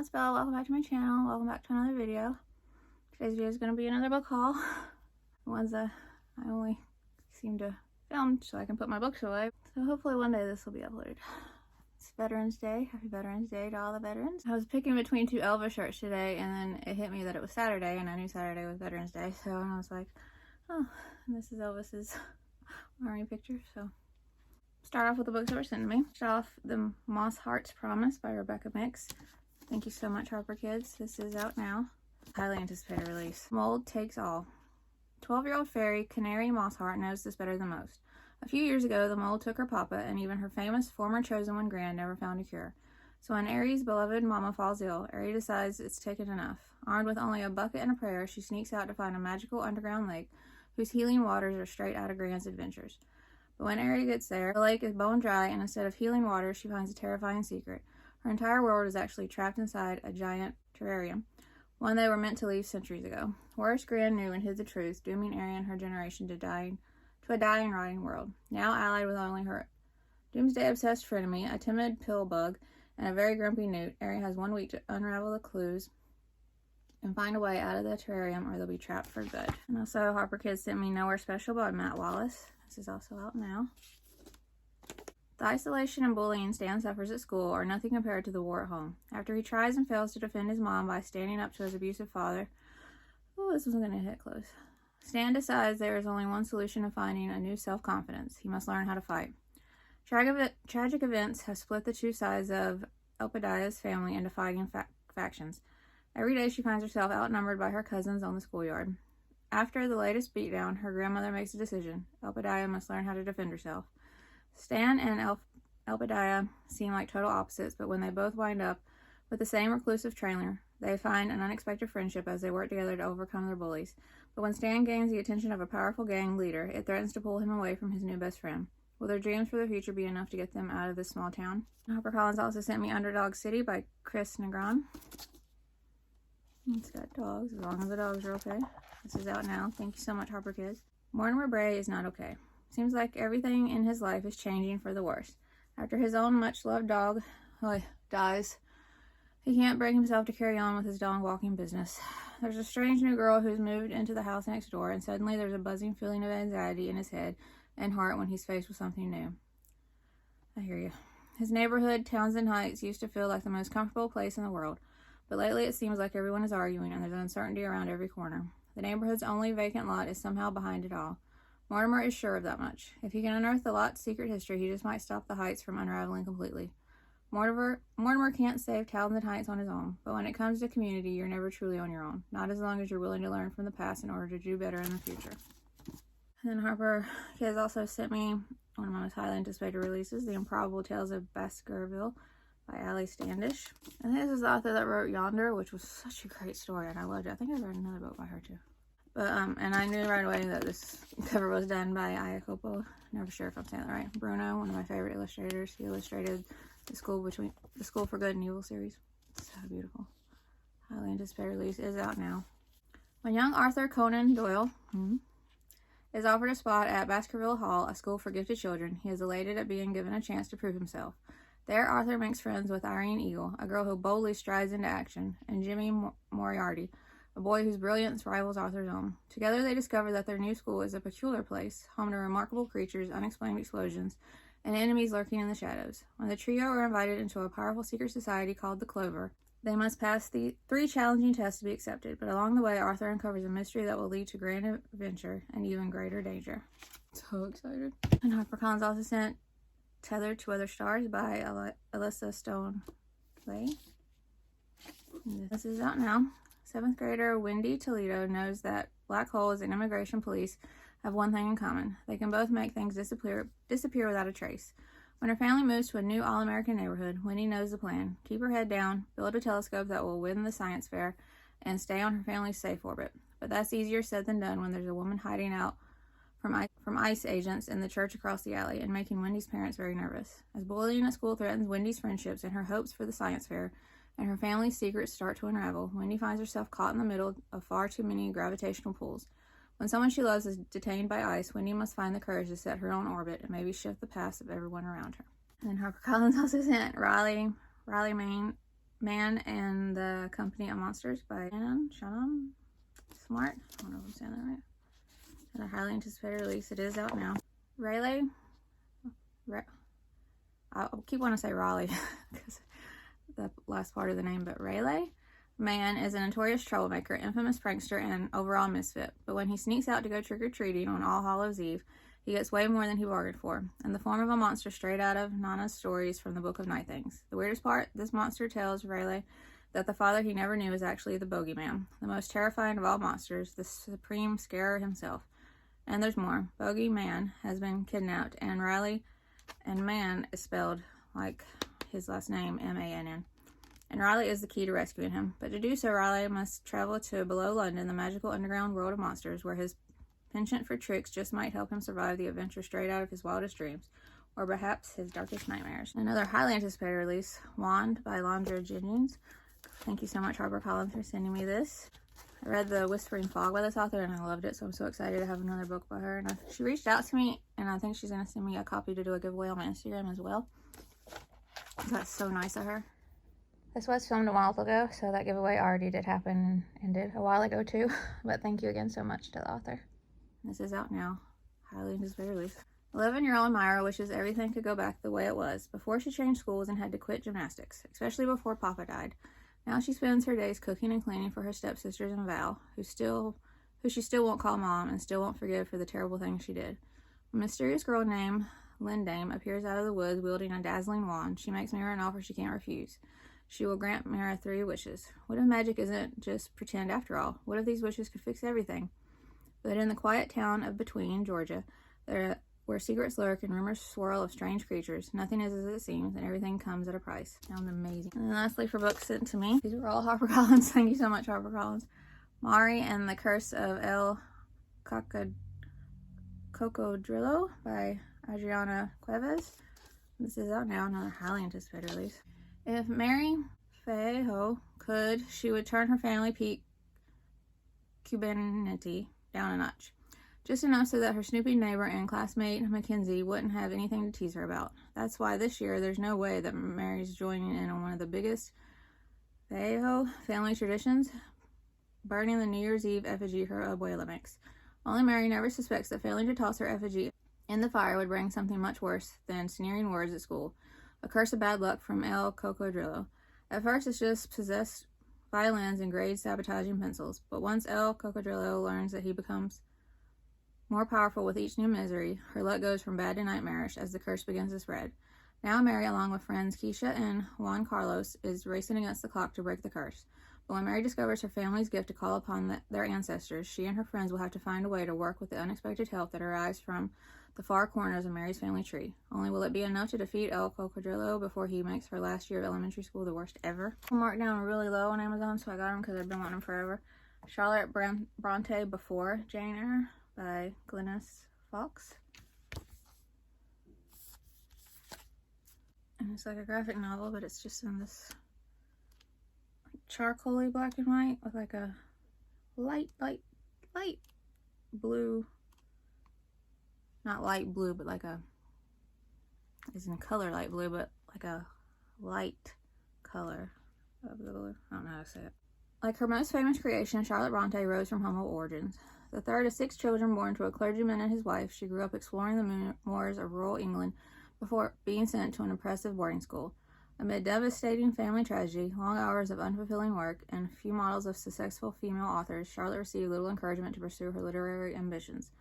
it's Belle. Welcome back to my channel. Welcome back to another video. Today's video is going to be another book haul. The ones that I only seem to film so I can put my books away. So hopefully one day this will be uploaded. It's Veterans Day. Happy Veterans Day to all the veterans. I was picking between two Elvis shirts today, and then it hit me that it was Saturday, and I knew Saturday was Veterans Day. So I was like, oh, and this is Elvis's army picture. So start off with the books that were sent to me. Start off the Mossheart's Promise by Rebecca Mix. Thank you so much, Harper Kids. This is out now. Highly anticipated release. Mold Takes All. 12-year-old fairy Canary Mossheart knows this better than most. A few years ago, the mold took her papa, and even her famous former chosen one Grand never found a cure. So when Aries' beloved mama falls ill, Aerie decides it's taken enough. Armed with only a bucket and a prayer, she sneaks out to find a magical underground lake whose healing waters are straight out of Grand's adventures. But when Aerie gets there, the lake is bone dry, and instead of healing water, she finds a terrifying secret. Her entire world is actually trapped inside a giant terrarium, one they were meant to leave centuries ago. Worse, Grand knew and hid the truth, dooming Aerie and her generation to a dying, rotting world. Now allied with only her doomsday-obsessed frenemy, a timid pill bug, and a very grumpy newt, Aerie has 1 week to unravel the clues and find a way out of the terrarium, or they'll be trapped for good. And also, Harper Kids sent me Nowhere Special by Matt Wallace. This is also out now. The isolation and bullying Stan suffers at school are nothing compared to the war at home. After he tries and fails to defend his mom by standing up to his abusive father, oh, this wasn't going to hit close. Stan decides there is only one solution to finding a new self-confidence. He must learn how to fight. Tragic events have split the two sides of Elpidia's family into fighting factions. Every day she finds herself outnumbered by her cousins on the schoolyard. After the latest beatdown, her grandmother makes a decision. Elpidia must learn how to defend herself. Stan and Elpidia seem like total opposites, but when they both wind up with the same reclusive trainer, they find an unexpected friendship as they work together to overcome their bullies. But when Stan gains the attention of a powerful gang leader, it threatens to pull him away from his new best friend. Will their dreams for the future be enough to get them out of this small town? HarperCollins also sent me Underdog City by Chris Negron. It's got dogs, as long as the dogs are okay. This is out now. Thank you so much, Harper Kids. Mortimer Bray is not okay. Seems like everything in his life is changing for the worse. After his own much-loved dog dies, he can't bring himself to carry on with his dog-walking business. There's a strange new girl who's moved into the house next door, and suddenly there's a buzzing feeling of anxiety in his head and heart when he's faced with something new. I hear you. His neighborhood, Townsend Heights, used to feel like the most comfortable place in the world, but lately it seems like everyone is arguing and there's uncertainty around every corner. The neighborhood's only vacant lot is somehow behind it all. Mortimer is sure of that much. If he can unearth the lot's secret history, he just might stop the Heights from unraveling completely. Mortimer can't save Townsend Heights on his own, but when it comes to community, you're never truly on your own. Not as long as you're willing to learn from the past in order to do better in the future. And then Harper Kids also sent me one of my most highly anticipated releases, The Improbable Tales of Baskerville by Ali Standish. And this is the author that wrote Yonder, which was such a great story, and I loved it. I think I read another book by her too. But, and I knew right away that this cover was done by Iacopo. Never sure if I'm saying that right. Bruno, one of my favorite illustrators. He illustrated the School for Good and Evil series. So beautiful. Highly anticipated release is out now. When young Arthur Conan Doyle is offered a spot at Baskerville Hall, a school for gifted children, he is elated at being given a chance to prove himself. There, Arthur makes friends with Irene Eagle, a girl who boldly strides into action, and Jimmy Moriarty, a boy whose brilliance rivals Arthur's own. Together they discover that their new school is a peculiar place, home to remarkable creatures, unexplained explosions, and enemies lurking in the shadows. When the trio are invited into a powerful secret society called the Clover, they must pass the 3 challenging tests to be accepted, but along the way Arthur uncovers a mystery that will lead to grand adventure and even greater danger. So excited. And HarperCollins also sent Tethered to Other Stars by Elisa Stone Leahy. This is out now. 7th grader Wendy Toledo knows that black holes and immigration police have one thing in common. They can both make things disappear without a trace. When her family moves to a new all-American neighborhood, Wendy knows the plan. Keep her head down, build a telescope that will win the science fair, and stay on her family's safe orbit. But that's easier said than done when there's a woman hiding out from ICE agents in the church across the alley and making Wendy's parents very nervous. As bullying at school threatens Wendy's friendships and her hopes for the science fair, and her family's secrets start to unravel, Wendy finds herself caught in the middle of far too many gravitational pulls. When someone she loves is detained by ice, Wendy must find the courage to set her own orbit and maybe shift the paths of everyone around her. And then HarperCollins also sent Rayleigh, Mann and the Company of Monsters by Ciannon. Smart. I don't know if I'm saying that right. Another highly anticipated release. It is out now. Rayleigh. I keep wanting to say Raleigh because the last part of the name, but Rayleigh. Mann is a notorious troublemaker, infamous prankster, and overall misfit. But when he sneaks out to go trick-or-treating on All Hallows Eve, he gets way more than he bargained for, in the form of a monster straight out of Nana's stories from the Book of Night Things. The weirdest part, this monster tells Rayleigh that the father he never knew is actually the Bogeyman, the most terrifying of all monsters, the supreme scarer himself. And there's more. Bogeyman has been kidnapped, and Rayleigh and Mann is spelled like his last name, M-A-N-N. And Rayleigh is the key to rescuing him. But to do so, Rayleigh must travel to below London, the magical underground world of monsters, where his penchant for tricks just might help him survive the adventure straight out of his wildest dreams, or perhaps his darkest nightmares. Another highly anticipated release, Wand by Landra Jennings. Thank you so much, HarperCollins, for sending me this. I read The Whispering Fog by this author, and I loved it, so I'm so excited to have another book by her. And she reached out to me, and I think she's going to send me a copy to do a giveaway on my Instagram as well. That's so nice of her. This was filmed a while ago, so that giveaway already did happen and ended a while ago too. But thank you again so much to the author. This is out now. Highly anticipated release. 11-year-old Myra wishes everything could go back the way it was before she changed schools and had to quit gymnastics, especially before Papa died. Now she spends her days cooking and cleaning for her stepsisters and Val, who she still won't call Mom and still won't forgive for the terrible things she did. A mysterious girl named Lindame appears out of the woods wielding a dazzling wand. She makes Myra an offer she can't refuse. She will grant Myra 3 wishes. What if magic isn't just pretend after all? What if these wishes could fix everything? But in the quiet town of Between, Georgia, where secrets lurk and rumors swirl of strange creatures, nothing is as it seems, and everything comes at a price. Sounds amazing. And then lastly, for books sent to me, these were all HarperCollins. Thank you so much, HarperCollins. Mari and the Curse of El Cocodrillo by Adriana Cuevas. This is out now, another highly anticipated release. If Mary Fayho could, she would turn her family peak cubanity down a notch. Just enough so that her snooping neighbor and classmate Mackenzie wouldn't have anything to tease her about. That's why this year there's no way that Mary's joining in on one of the biggest Fayho family traditions, burning the New Year's Eve effigy her abuela makes. Only Mary never suspects that failing to toss her effigy in the fire would bring something much worse than sneering words at school. A curse of bad luck from El Cocodrillo. At first, it's just possessed violins and grade sabotaging pencils, but once El Cocodrillo learns that he becomes more powerful with each new misery, her luck goes from bad to nightmarish as the curse begins to spread. Now Mary, along with friends Keisha and Juan Carlos, is racing against the clock to break the curse. But when Mary discovers her family's gift to call upon their ancestors, she and her friends will have to find a way to work with the unexpected help that arrives from the far corners of Mary's family tree. Only will it be enough to defeat El Cocodrillo before he makes her last year of elementary school the worst ever? I'm marked down really low on Amazon, so I got them because I've been wanting them forever. Charlotte Bronte Before Jane Eyre by Glynis Fawkes. And it's like a graphic novel, but it's just in this charcoaly black and white with like a light blue, not light blue, but like a, is in color light blue, but like a light color of the blue. I don't know how to say it. Like her most famous creation, Charlotte Bronte rose from humble origins. The third of 6 children born to a clergyman and his wife, she grew up exploring the moors of rural England before being sent to an oppressive boarding school. Amid devastating family tragedy, long hours of unfulfilling work, and few models of successful female authors, Charlotte received little encouragement to pursue her literary ambitions.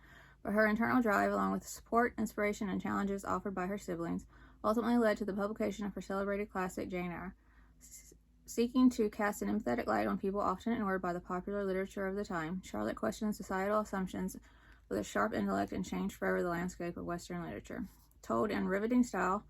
But her internal drive, along with the support, inspiration, and challenges offered by her siblings, ultimately led to the publication of her celebrated classic Jane Eyre. Seeking to cast an empathetic light on people often ignored by the popular literature of the time, Charlotte questioned societal assumptions with a sharp intellect and changed forever the landscape of Western literature. Told in riveting style,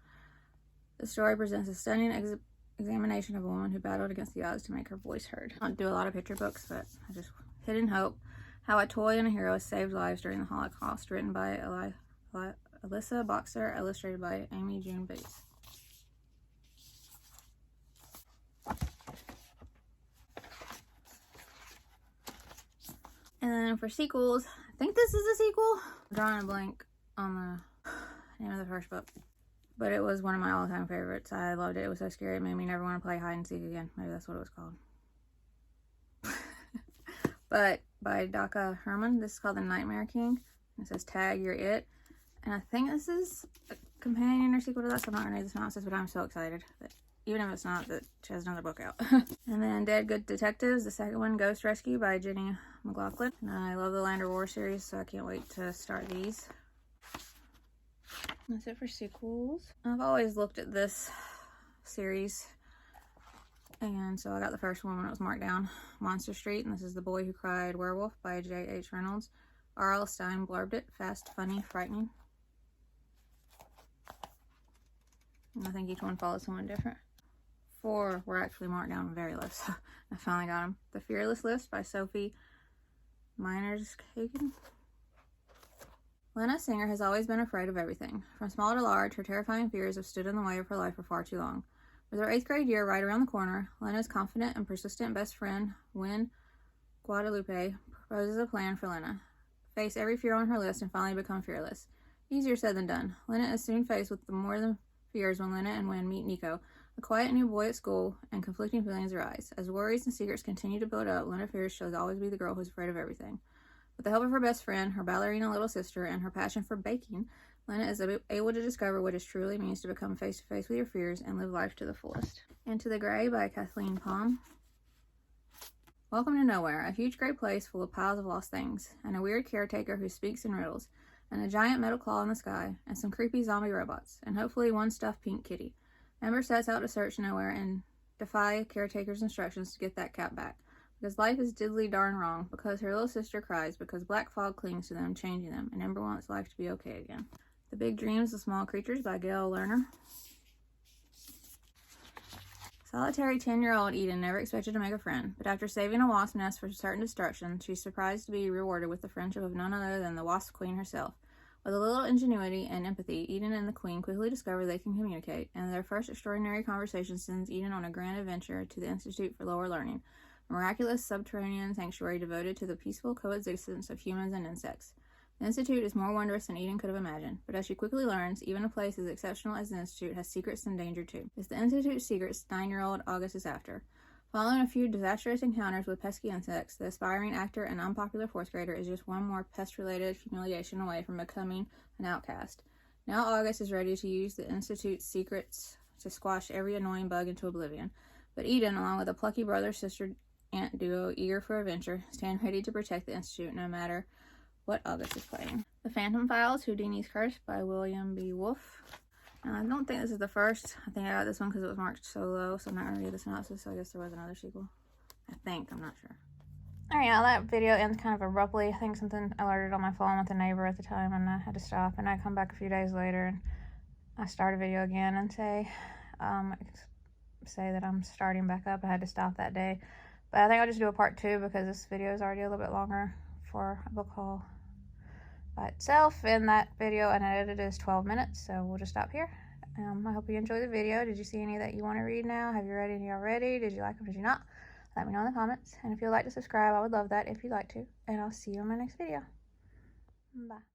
the story presents a stunning examination of a woman who battled against the odds to make her voice heard. I don't do a lot of picture books, but I just Hidden Hope, How a Toy and a Hero Saved Lives During the Holocaust, written by Elisa Boxer, illustrated by Amy June Bates. And then for sequels, I think this is a sequel. I'm drawing a blank on the name of the first book. but it was one of my all-time favorites. I loved it. It was so scary. It made me never want to play hide and seek again. Maybe that's what it was called. But by Daka Herman. This is called The Nightmare King. It says, tag, you're it. And I think this is a companion or sequel to that, so I'm not going to read the synopsis, but I'm so excited that, even if it's not, that she has another book out. And then Dead Good Detectives, the second one, Ghost Rescue by Jenny McLaughlin. And I love the Landra War series, so I can't wait to start these. That's it for sequels. I've always looked at this series, and so I got the first one when it was marked down, Monster Street, and this is The Boy Who Cried Werewolf by J.H. Reynolds. R.L. Stein blurbed it, fast, funny, frightening. And I think each one follows someone different. 4 were actually marked down very low, so I finally got them. The Fearless List by Sophie Meinershagen. Lena Singer has always been afraid of everything. From small to large, her terrifying fears have stood in the way of her life for far too long. With her 8th grade year right around the corner, Lena's confident and persistent best friend, Wynne Guadalupe, proposes a plan for Lena. Face every fear on her list and finally become fearless. Easier said than done. Lena is soon faced with the more than fears when Lena and Wynne meet Nico, a quiet new boy at school, and conflicting feelings arise. As worries and secrets continue to build up, Lena fears she'll always be the girl who's afraid of everything. With the help of her best friend, her ballerina little sister, and her passion for baking, Lena is able to discover what it truly means to become face-to-face with your fears and live life to the fullest. Into the Gray by Kathleen Palm. Welcome to Nowhere, a huge gray place full of piles of lost things, and a weird caretaker who speaks in riddles, and a giant metal claw in the sky, and some creepy zombie robots, and hopefully one stuffed pink kitty. Amber sets out to search Nowhere and defy caretaker's instructions to get that cat back. Because life is diddly darn wrong, because her little sister cries, because black fog clings to them, changing them, and Ember wants life to be okay again. The Big Dreams of Small Creatures by Gail Lerner. Solitary 10-year-old Eden never expected to make a friend, but after saving a wasp nest from certain destruction, she's surprised to be rewarded with the friendship of none other than the Wasp Queen herself. With a little ingenuity and empathy, Eden and the Queen quickly discover they can communicate, and their first extraordinary conversation sends Eden on a grand adventure to the Institute for Lower Learning, a miraculous subterranean sanctuary devoted to the peaceful coexistence of humans and insects. The Institute is more wondrous than Eden could have imagined, but as she quickly learns, even a place as exceptional as the Institute has secrets and danger too. It's the Institute's secrets 9-year-old August is after. Following a few disastrous encounters with pesky insects, the aspiring actor and unpopular 4th grader is just one more pest-related humiliation away from becoming an outcast. Now August is ready to use the Institute's secrets to squash every annoying bug into oblivion, but Eden, along with a plucky brother-sister aunt duo eager for adventure, stand ready to protect the Institute no matter what August is playing. The Phantom Files, Houdini's Curse by William B. Wolfe. I don't think this is the first. I think I got this one because it was marked so low, so I'm not going to read the synopsis, so I guess there was another sequel. I think. I'm not sure. Alright, now that video ends kind of abruptly. I think something alerted on my phone with a neighbor at the time, and I had to stop. And I come back a few days later, and I start a video again and say that I'm starting back up. I had to stop that day. But I think I'll just do a part 2 because this video is already a little bit longer for a book haul by itself. And that video unedited is 12 minutes, so we'll just stop here. I hope you enjoyed the video. Did you see any that you want to read now? Have you read any already? Did you like them? Did you not? Let me know in the comments. And if you'd like to subscribe, I would love that if you'd like to. And I'll see you in my next video. Bye.